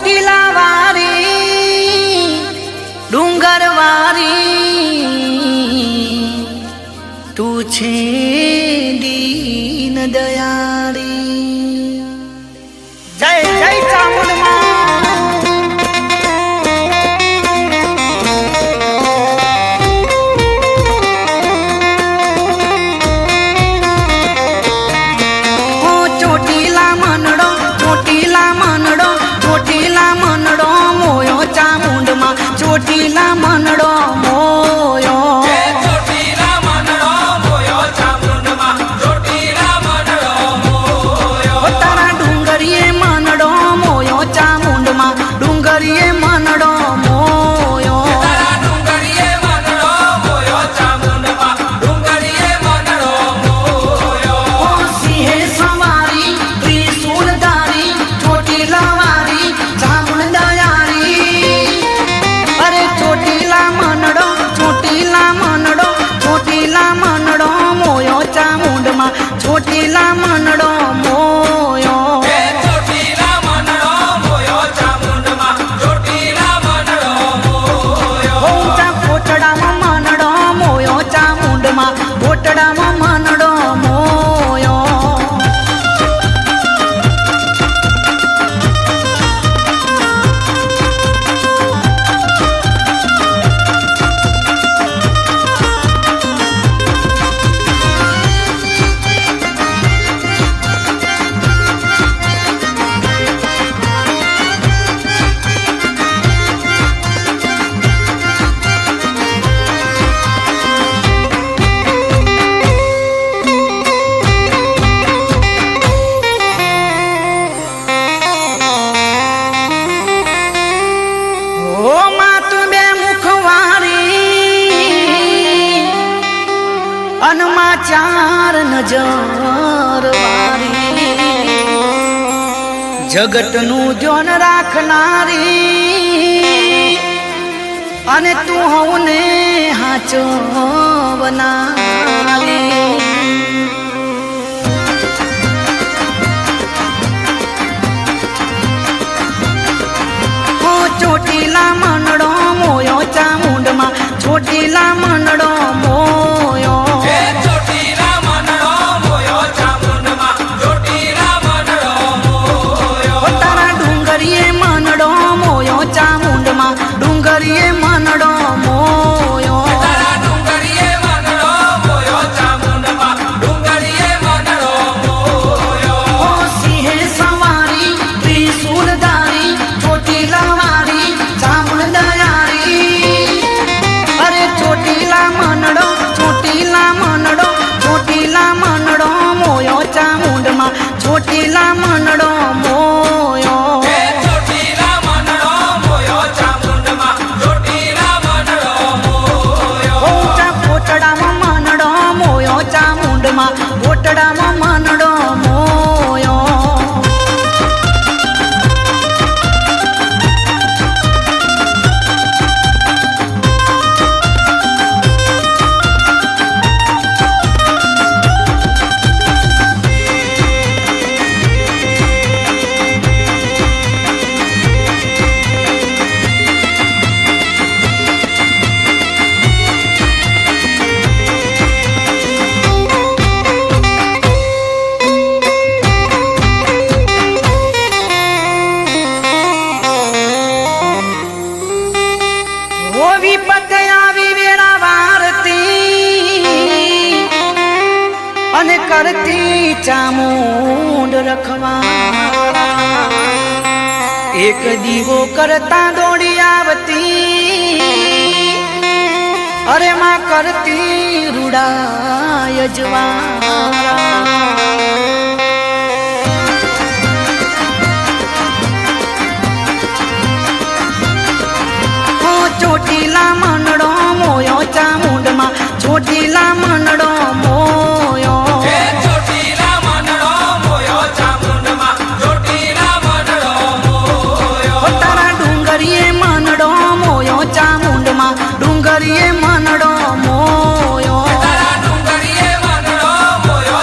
ચોટીલા વારી ડુંગર વારી તું છે દીન દયાળી જય જય ચામુંડમાં ચોટીલા મનડો મોયો ચોટીલા મનડો મોયો ચામુંડમાં ચોટીલા મનડો મોયો તારા ડુંગરીએ મનડો મોયો ચામુંડમાં ડુંગરીએ મનડો મોયો તારા ડુંગરીએ મનડો મોયો ચામુંડમાં ડુંગરીએ મનડો મોયો સિંહે સવારી ત્રિશૂલધારી ચોટીલા વારી ચામુંડ દયાળી અરે ચોટીલા મનડો મોયો ચામુંડમાં ચોટીલા મનડો મોયો ચોટીલા મનડો મોયો ચામુંડમાં ચોટીલા મનડો મોયો ઊંચા કોટડામાં મનડો મોયો ચામુંડમાં કોટડામાં મનડો મોયો અનમાં ચાર નજર વારી જગતનું જોન રાખનારી અને તું હવને હાચવનારી ચોટીલા મનડો મોયો ચામુંડમાં ચોટીલા મનડો મોયો ચોટીલા મનડો મોયો ચામુંડમાં ચોટીલા મનડો મોયો તારા ડુંગરીએ મનડો મોયો ચામુંડમાં ડુંગરીએ મનડો મોયો તારા ડુંગરીએ મનડો મોયો ચામુંડમાં ડુંગરીએ મનડો મોયો સિંહે સવારી ત્રિશૂલધારી ચોટીલા વારી ચામુંડ દયાળી અરે ચોટીલા મનડો મોયો ચામુંડમાં ચોટીલા મનડો મોયો ચોટીલા મનડો મોયો ચામુંડમાં ચોટીલા મનડો મોયો ઊંચા કોટડામાં મનડો મોયો ચામુંડમાં કોટડામાં મનડો મોયો વિપત આવી વેળા વારતી અને કરતી ચામુંડ રખવા એક દીવો કરતા દોડી આવતી અરે માં કરતી રૂડાય જવારા ચોટીલા મનડો મોયો ચામુંડમાં ચોટીલા મનડો મોયો ચોટીલા મનડો મોયો ચામુંડમાં ચોટીલા મનડો મોયો તારા ડુંગરીએ મનડો મોયો ચામુંડમાં ડુંગરીએ મનડો મોયો તારા ડુંગરીએ મનડો મોયો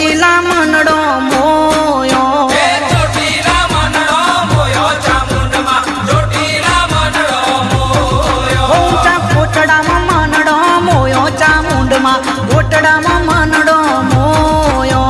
ચોટીલા મનડો મોયો એ ચોટીલા મનડો મોયો ચામુંડમાં ચોટીલા મનડો મોયો ઊંચા કોટડામાં મનડો મોયો ચામુંડમાં કોટડામાં મનડો મોયો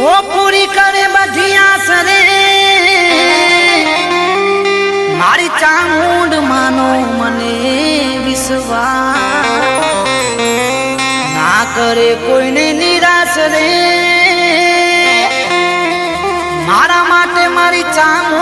ઓ પૂરી કરે બધી આસ રે મારી ચામુંડ માનો મને વિશ્વાસ ના કરે કોઈને નિરાશ રે મારા માટે મારી ચામુંડ